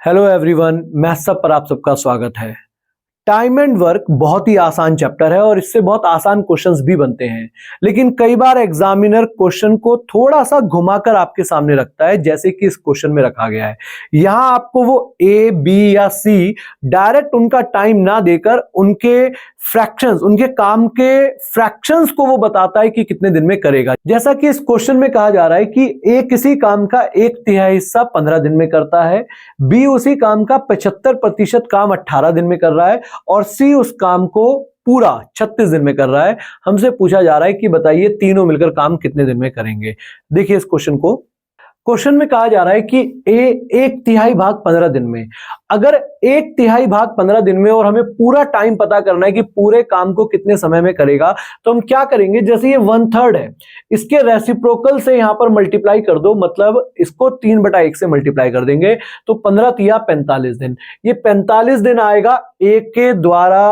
Hello everyone, मैं सब पर आप सबका स्वागत है। टाइम एंड वर्क बहुत ही आसान चैप्टर है और इससे बहुत आसान क्वेश्चंस भी बनते हैं, लेकिन कई बार एग्जामिनर क्वेश्चन को थोड़ा सा घुमाकर आपके सामने रखता है, जैसे कि इस क्वेश्चन में रखा गया है। यहां आपको वो ए, बी या सी डायरेक्ट उनका टाइम ना देकर उनके फ्रैक्शंस, उनके काम के फ्रैक्शंस को वो बताता है कि कितने दिन में करेगा। जैसा कि इस क्वेश्चन में कहा जा रहा है कि ए किसी काम का 1/3 हिस्सा 15 दिन में करता है, बी उसी काम का 75% काम 18 दिन में कर रहा है और सी उस काम को पूरा 36 दिन में कर रहा है। हमसे पूछा जा रहा है कि बताइए तीनों मिलकर काम कितने दिन में करेंगे। देखिए इस क्वेश्चन को, क्वेश्चन में कहा जा रहा है कि ए 1/3 भाग 15 दिन में। अगर 1/3 भाग 15 दिन में और हमें पूरा टाइम पता करना है कि पूरे काम को कितने समय में करेगा, तो हम क्या करेंगे, जैसे ये 1/3 है, इसके रेसिप्रोकल से यहां पर मल्टीप्लाई कर दो, मतलब इसको 3/1 से मल्टीप्लाई कर देंगे तो 15 तिया 45 दिन। ये 45 दिन आएगा ए के द्वारा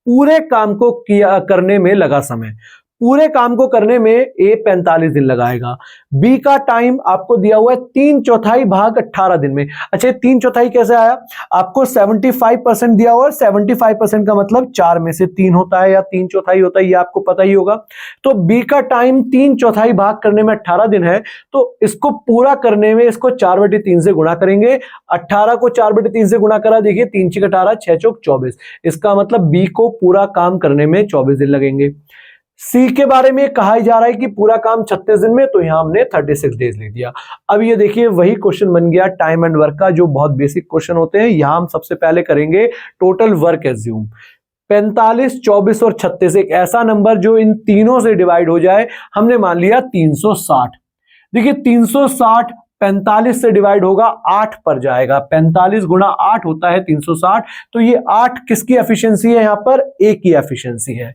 पूरे काम को किया करने में लगा समय। पूरे काम को करने में ए 45 दिन लगाएगा। बी का टाइम आपको दिया हुआ है 3/4 भाग 18 दिन में। अच्छा, 3/4 कैसे आया? आपको 75% दिया हुआ है, 75% का मतलब 4 में से 3 होता है या 3/4 होता है, ये आपको पता ही होगा। तो बी का टाइम 3/4 भाग करने में 18 दिन है, तो इसको पूरा करने में इसको 4/3 से गुणा करेंगे। 18 को 4/3 से गुणा करा, देखिए 3 × 18 6 × 24। इसका मतलब बी को पूरा काम करने में 24 दिन लगेंगे। सी के बारे में कहा जा रहा है कि पूरा काम 36 दिन में, तो यहां हमने 36 डेज लिख दिया। अब ये देखिए वही क्वेश्चन बन गया टाइम एंड वर्क का, जो बहुत बेसिक क्वेश्चन होते हैं। यहां हम सबसे पहले करेंगे टोटल वर्क एज्यूम। 45, 24 और 36 एक ऐसा नंबर जो इन तीनों से डिवाइड हो जाए। हमने मान लिया 360। देखिए 360 45 से डिवाइड होगा, 8 पर जाएगा। 45 × 8 होता है 360। तो ये 8 किसकी एफिशिएंसी है? यहां पर ए की एफिशिएंसी है।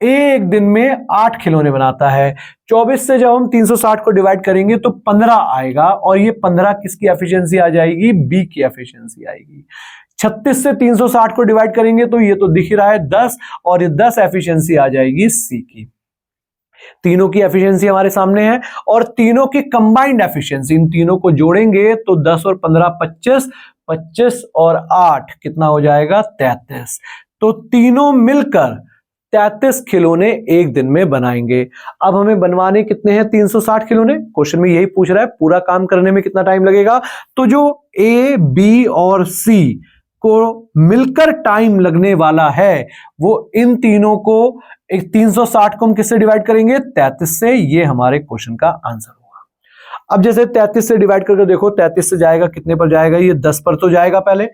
एक दिन में 8 खिलौने बनाता है। 24 से जब हम 360 को डिवाइड करेंगे तो 15 आएगा, और ये 15 किसकी एफिशिएंसी आ जाएगी? बी की एफिशिएंसी आएगी। 36 से 360 को डिवाइड करेंगे तो ये तो दिख रहा है 10, और ये 10 एफिशिएंसी आ जाएगी सी की। तीनों की एफिशिएंसी हमारे सामने है, और तीनों की कंबाइंड एफिशिएंसी, इन तीनों को जोड़ेंगे तो 10 और 15 25, 25 और 8 कितना हो जाएगा? 33। तो तीनों मिलकर 33 खिलौने एक दिन में बनाएंगे। अब हमें बनवाने कितने हैं? 360 खिलौने। क्वेश्चन में यही पूछ रहा है पूरा काम करने में कितना टाइम लगेगा। तो जो ए, बी और सी को मिलकर टाइम लगने वाला है, वो इन तीनों को 360 को हम किससे डिवाइड करेंगे? 33 से। ये हमारे क्वेश्चन का आंसर होगा। अब जैसे 33 से डिवाइड करके देखो, 33 से जाएगा कितने पर जाएगा? ये 10 पर तो जाएगा, पहले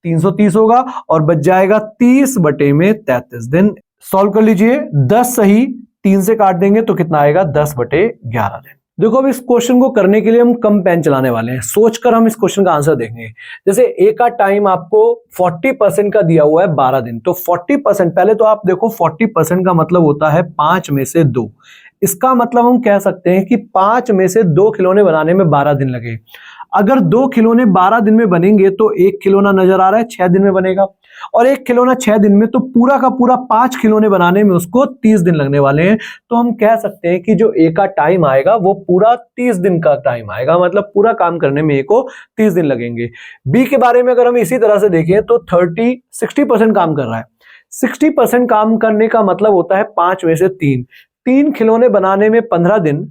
330 होगा और बच जाएगा 30/33 दिन। सॉल्व कर लीजिए, 10 सही, 3 से काट देंगे तो कितना आएगा? 10/11 दिन। देखो अब इस क्वेश्चन को करने के लिए हम कम पेन चलाने वाले हैं, सोचकर हम इस क्वेश्चन का आंसर देंगे। जैसे ए का टाइम आपको 40% का दिया हुआ है 12 दिन, तो 40%, पहले तो आप देखो 40% का मतलब होता है 5 में से 2। इसका मतलब हम कह सकते हैं कि 5 में से 2 खिलौने बनाने में 12 दिन लगे। अगर 2 खिलौने 12 दिन में बनेंगे तो एक खिलौना नजर आ रहा है 6 दिन में बनेगा, और एक खिलौना 6 दिन में, तो पूरा का पूरा 5 खिलौने बनाने में उसको 30 दिन लगने वाले हैं। तो हम कह सकते हैं कि जो ए का टाइम आएगा वो पूरा 30 दिन का टाइम आएगा, मतलब पूरा काम करने में ए को 30 दिन लगेंगे। बी के बारे में अगर हम इसी तरह से देखें तो 60% काम कर रहा है। 60% काम करने का मतलब होता है 5 में से 3 खिलौने बनाने में 15 दिन,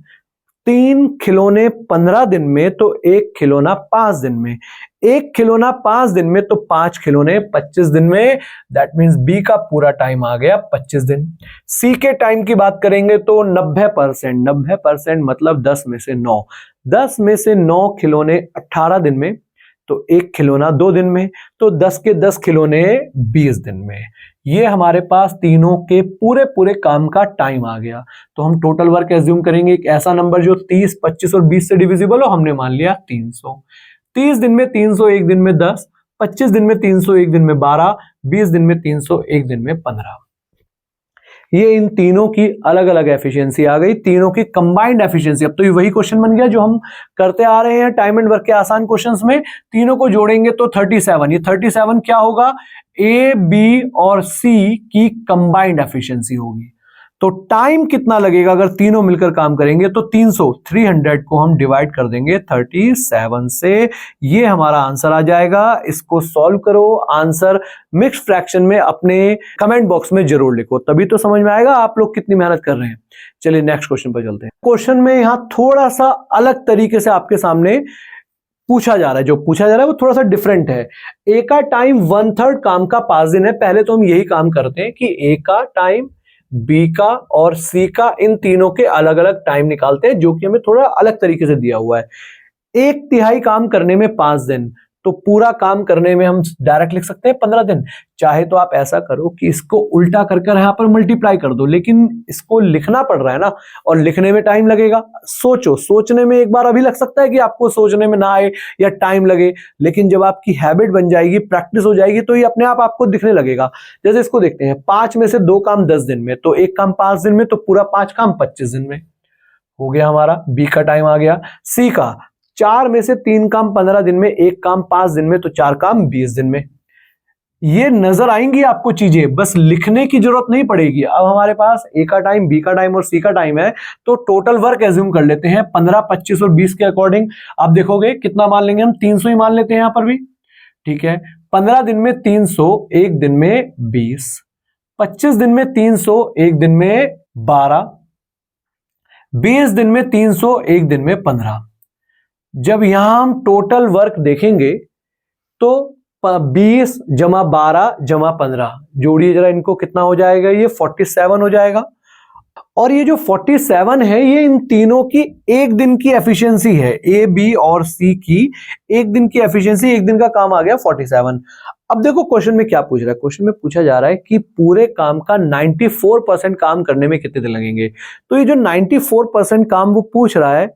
3 खिलौने 15 दिन में, तो एक खिलौना 5 दिन में, एक खिलौना 5 दिन में, तो 5 खिलौने 25 दिन में। दैट मींस बी का पूरा टाइम आ गया 25 दिन। सी के टाइम की बात करेंगे तो 90%, 90% मतलब 10 में से 9, 10 में से 9 खिलौने 18 दिन में, तो एक खिलौना 2 दिन में, तो 10 के 10 खिलौने 20 दिन में। ये हमारे पास तीनों के पूरे पूरे काम का टाइम आ गया। तो हम टोटल वर्क एज्यूम करेंगे एक ऐसा नंबर जो 30, 25 और 20 से डिविजिबल हो। हमने मान लिया 300। 30 दिन में 300, एक दिन में 10, 25 दिन में 300, एक दिन में 12, 20 दिन में 300, एक दिन में 15। ये इन तीनों की अलग अलग एफिशिएंसी आ गई, तीनों की कंबाइंड एफिशिएंसी। अब तो ये वही क्वेश्चन बन गया जो हम करते आ रहे हैं टाइम एंड वर्क के आसान क्वेश्चंस में। तीनों को जोड़ेंगे तो 37। ये 37 क्या होगा? ए, बी और सी की कंबाइंड एफिशिएंसी होगी। तो टाइम कितना लगेगा अगर तीनों मिलकर काम करेंगे? तो 300 को हम डिवाइड कर देंगे 37 से, ये हमारा आंसर आ जाएगा। इसको सॉल्व करो, आंसर मिक्स फ्रैक्शन में अपने कमेंट बॉक्स में जरूर लिखो, तभी तो समझ में आएगा आप लोग कितनी मेहनत कर रहे हैं। चलिए नेक्स्ट क्वेश्चन पर चलते हैं। क्वेश्चन में यहां थोड़ा सा अलग तरीके से आपके सामने पूछा जा रहा है, जो पूछा जा रहा है वो थोड़ा सा डिफरेंट है। ए का टाइम 1/3 काम का 5 दिन है। पहले तो हम यही काम करते हैं कि ए का टाइम, बी का और सी का, इन तीनों के अलग अलग टाइम निकालते हैं, जो कि हमें थोड़ा अलग तरीके से दिया हुआ है। 1/3 काम करने में 5 दिन, तो पूरा काम करने में हम डायरेक्ट लिख सकते हैं 15 दिन। चाहे तो आप ऐसा करो कि इसको उल्टा करके यहां पर मल्टीप्लाई कर दो, लेकिन इसको लिखना पड़ रहा है ना, और लिखने में टाइम लगेगा। सोचो, सोचने में एक बार अभी लग सकता है कि आपको सोचने में ना आए या टाइम लगे, लेकिन जब आपकी हैबिट बन जाएगी, प्रैक्टिस हो जाएगी, तो ये अपने आप आपको दिखने लगेगा। जैसे इसको देखते हैं, 5 में से 2 काम 10 दिन में, तो 1 काम 5 दिन में, तो पूरा 5 काम 25 दिन में हो गया हमारा। बी का टाइम आ गया। सी का 4 में से 3 काम 15 दिन में, 1 काम 5 दिन में, तो 4 काम 20 दिन में। ये नजर आएंगी आपको चीजें, बस लिखने की जरूरत नहीं पड़ेगी। अब हमारे पास ए का टाइम, बी का टाइम और सी का टाइम है, तो टोटल वर्क एज्यूम कर लेते हैं 15, 25 और 20 के अकॉर्डिंग। अब देखोगे कितना मान लेंगे हम, 300 ही मान लेते हैं यहां पर भी, ठीक है। 15 दिन में 300, 1 दिन में 20, 25 दिन में 300, 1 दिन में 12, 20 दिन में 300, 1 दिन में 15। जब यहां हम टोटल वर्क देखेंगे तो 20 जमा 12 जमा 15 जोड़िए जरा इनको, कितना हो जाएगा? ये 47 हो जाएगा। और ये जो 47 है, ये इन तीनों की एक दिन की एफिशिएंसी है। ए, बी और सी की एक दिन की एफिशिएंसी, एक दिन का काम आ गया 47। अब देखो क्वेश्चन में क्या पूछ रहा है। क्वेश्चन में पूछा जा रहा है कि पूरे काम का 94% काम करने में कितने दिन लगेंगे। तो ये जो 94% काम वो पूछ रहा है,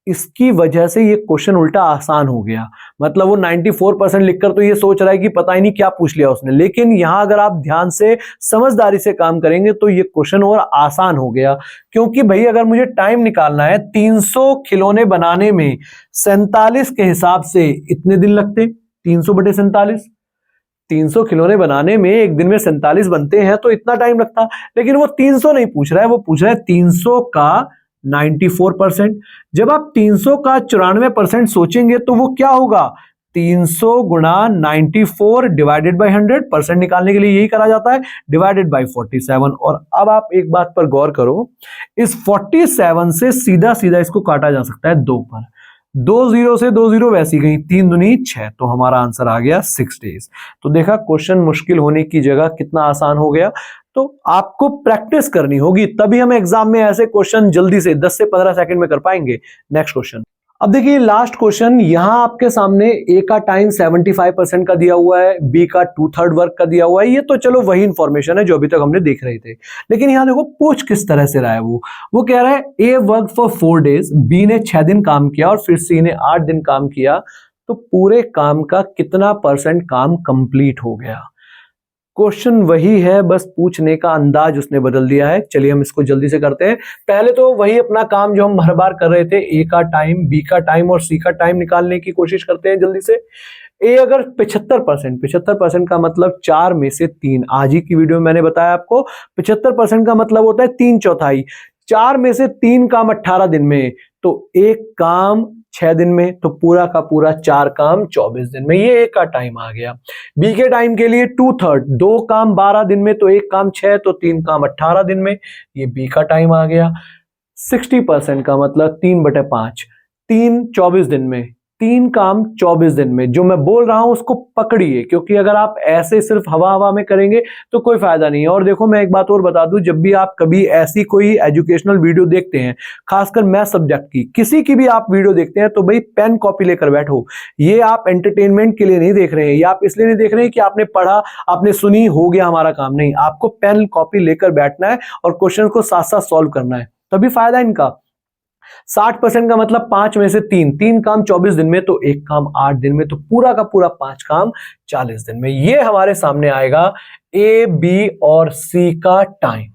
इसकी वजह से ये क्वेश्चन उल्टा आसान हो गया। मतलब वो 94% लिखकर तो ये सोच रहा है कि पता ही नहीं क्या पूछ लिया उसने, लेकिन यहां अगर आप ध्यान से समझदारी से काम करेंगे तो ये क्वेश्चन और आसान हो गया। क्योंकि भाई अगर मुझे टाइम निकालना है, 300 खिलौने बनाने में 47 के हिसाब से इतने दिन लगते, 300/47। 300 खिलौने बनाने में एक दिन में 47 बनते हैं, तो इतना टाइम लगता। लेकिन वो 300 नहीं पूछ रहा है, वो पूछ रहा है 300 का 94%। जब आप 300 का 94% सोचेंगे तो वो क्या होगा? 300 गुणा 94 डिवाइडेड बाई 100। परसेंट निकालने के लिए यही करा जाता है, डिवाइडेड बाई 47। और अब आप एक बात पर गौर करो, इस 47 से सीधा सीधा इसको काटा जा सकता है 2 पर। 2 0 से 2 0 वैसी गई, 3 दूनी 6, तो हमारा आंसर आ गया 6 डेज। तो देखा क्वेश्चन मुश्किल होने की जगह कितना आसान हो गया। तो आपको प्रैक्टिस करनी होगी, तभी हम एग्जाम में ऐसे क्वेश्चन जल्दी से 10 से 15 सेकंड में कर पाएंगे। Next question. अब देखिए लास्ट क्वेश्चन, यहां आपके सामने ए का टाइम 75% का दिया हुआ है, बी का 2/3 वर्क का दिया हुआ है। ये तो चलो वही इंफॉर्मेशन है जो अभी तक हमने देख रहे थे, लेकिन यहां देखो पूछ किस तरह से रहा है। वो कह रहा है ए वर्क फॉर 4 डेज, बी ने 6 दिन काम किया और फिर सी ने 8 दिन काम किया, तो पूरे काम का कितना % काम कंप्लीट हो गया। क्वेश्चन वही है, बस पूछने का अंदाज उसने बदल दिया है। चलिए हम इसको जल्दी से करते हैं। पहले तो वही अपना काम जो हम हर बार कर रहे थे, ए का टाइम, बी का टाइम और सी का टाइम निकालने की कोशिश करते हैं जल्दी से। ए अगर 75% का मतलब 4 में से 3, आज ही की वीडियो में मैंने बताया आपको 75% का मतलब होता है 3/4। 4 में से 3 काम 18 दिन में, तो एक काम 6 दिन में, तो पूरा का पूरा 4 काम 24 दिन में। ये ए का टाइम आ गया। बी के टाइम के लिए 2/3, 2 काम 12 दिन में, तो एक काम 6, तो 3 काम 18 दिन में। ये बी का टाइम आ गया। 60% का मतलब 3/5, 3 24 दिन में, 3 काम 24 दिन में। जो मैं बोल रहा हूं उसको पकड़िए, क्योंकि अगर आप ऐसे सिर्फ हवा हवा में करेंगे तो कोई फायदा नहीं है। और देखो मैं एक बात और बता दूं, जब भी आप कभी ऐसी कोई एजुकेशनल वीडियो देखते हैं, खासकर मैथ सब्जेक्ट की, किसी की भी आप वीडियो देखते हैं, तो भाई पेन कॉपी लेकर बैठो। ये आप एंटरटेनमेंट के लिए नहीं देख रहे हैं, ये आप इसलिए नहीं देख रहे हैं कि आपने पढ़ा, आपने सुनी, हो गया हमारा काम। नहीं, आपको पेन कॉपी लेकर बैठना है और क्वेश्चन को साथ साथ सॉल्व करना है, तभी फायदा इनका। 60% का मतलब 5 में से 3 काम 24 दिन में, तो एक काम 8 दिन में, तो पूरा का पूरा 5 काम 40 दिन में। ये हमारे सामने आएगा ए, बी और सी का टाइम।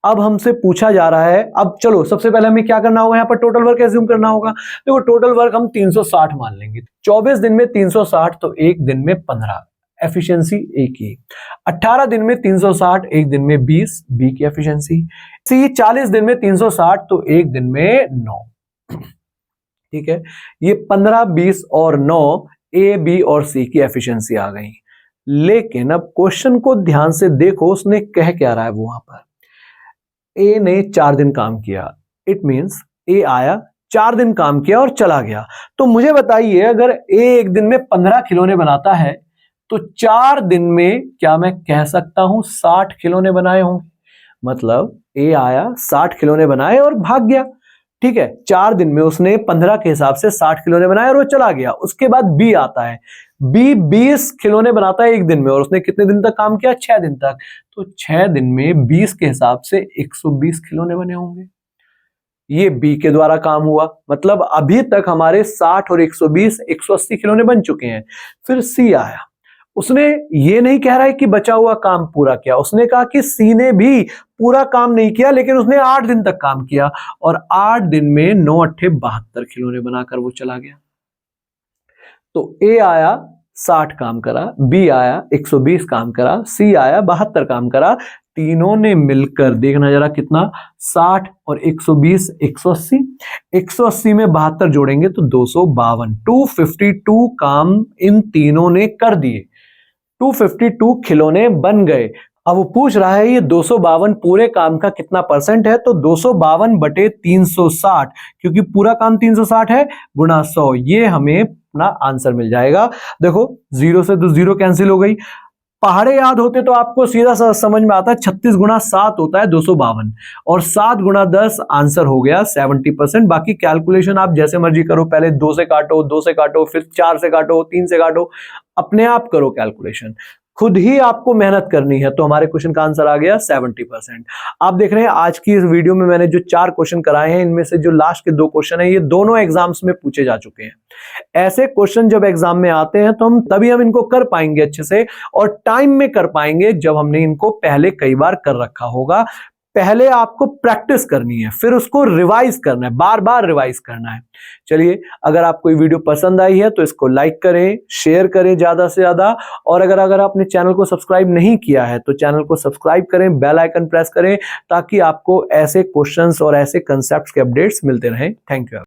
अब हमसे पूछा जा रहा है, अब चलो सबसे पहले हमें क्या करना होगा, यहां पर टोटल वर्क एज्यूम करना होगा। देखो टोटल वर्क हम 360 मान लेंगे। 24 दिन में 360, तो एक दिन में 15। एफिशिएंसी ए की। 18 दिन में 360, एक दिन में 20, बी की एफिशिएंसी। सी 40 दिन में 360, तो एक दिन में 9। ठीक है, ये 15, 20 और 9 ए, बी और सी की एफिशिएंसी आ गई। लेकिन अब क्वेश्चन को ध्यान से देखो, उसने कह क्या रहा है वहां पर। ए ने 4 दिन काम किया, इट मींस ए आया, 4 दिन काम किया और चला गया। तो मुझे बताइए, अगर ए एक दिन में 15 खिलौने बनाता है तो 4 दिन में क्या मैं कह सकता हूं 60 खिलौने बनाए होंगे? मतलब ए आया, 60 खिलौने बनाए और भाग गया। ठीक है, 4 दिन में उसने 15 के हिसाब से 60 खिलौने बनाए और वो चला गया। उसके बाद बी आता है, बी 20 खिलौने बनाता है एक दिन में, और उसने कितने दिन तक काम किया? 6 दिन तक। तो 6 दिन में 20 के हिसाब से 120 खिलौने बने होंगे। ये बी के द्वारा काम हुआ, मतलब अभी तक हमारे 60 और 120 180 खिलौने बन चुके हैं। फिर सी आया, उसने ये नहीं कह रहा है कि बचा हुआ काम पूरा किया, उसने कहा कि सी ने भी पूरा काम नहीं किया, लेकिन उसने 8 दिन तक काम किया, और 8 दिन में 9 अट्ठे 72 खिलौने बनाकर वो चला गया। तो ए आया 60 काम करा, बी आया 120 काम करा, सी आया 72 काम करा। तीनों ने मिलकर देखना जरा कितना, 60 और 120 180, 180 में 72 जोड़ेंगे तो 252, 252 काम इन तीनों ने कर दिए। 252 खिलौने बन गए। अब वो पूछ रहा है ये 252 पूरे काम का कितना परसेंट है, तो 252 बटे 360, क्योंकि पूरा काम 360 है, गुणा 100, ये हमें अपना आंसर मिल जाएगा। देखो 0 से तो 0 कैंसिल हो गई। पहाड़े याद होते तो आपको सीधा समझ में आता है, 36 गुणा 7 होता है 252, और 7 गुणा 10 आंसर हो गया 70%। बाकी कैलकुलेशन आप जैसे मर्जी करो, पहले 2 से काटो, 2 से काटो, फिर 4 से काटो, 3 से काटो, अपने आप करो कैलकुलेशन, खुद ही आपको मेहनत करनी है। तो हमारे क्वेश्चन का आंसर आ गया 70%। आप देख रहे हैं आज की इस वीडियो में मैंने जो 4 क्वेश्चन कराए हैं, इनमें से जो लास्ट के 2 क्वेश्चन हैं, ये दोनों एग्जाम्स में पूछे जा चुके हैं। ऐसे क्वेश्चन जब एग्जाम में आते हैं तो तभी हम इनको कर पाएंगे अच्छे से, और टाइम में कर पाएंगे जब हमने इनको पहले कई बार कर रखा होगा। पहले आपको प्रैक्टिस करनी है, फिर उसको रिवाइज करना है, बार बार रिवाइज करना है। चलिए, अगर आपको ये वीडियो पसंद आई है तो इसको लाइक करें, शेयर करें ज्यादा से ज्यादा, और अगर आपने चैनल को सब्सक्राइब नहीं किया है तो चैनल को सब्सक्राइब करें, बेल आइकन प्रेस करें, ताकि आपको ऐसे क्वेश्चंस और ऐसे कंसेप्ट्स के अपडेट्स मिलते रहें। Thank you.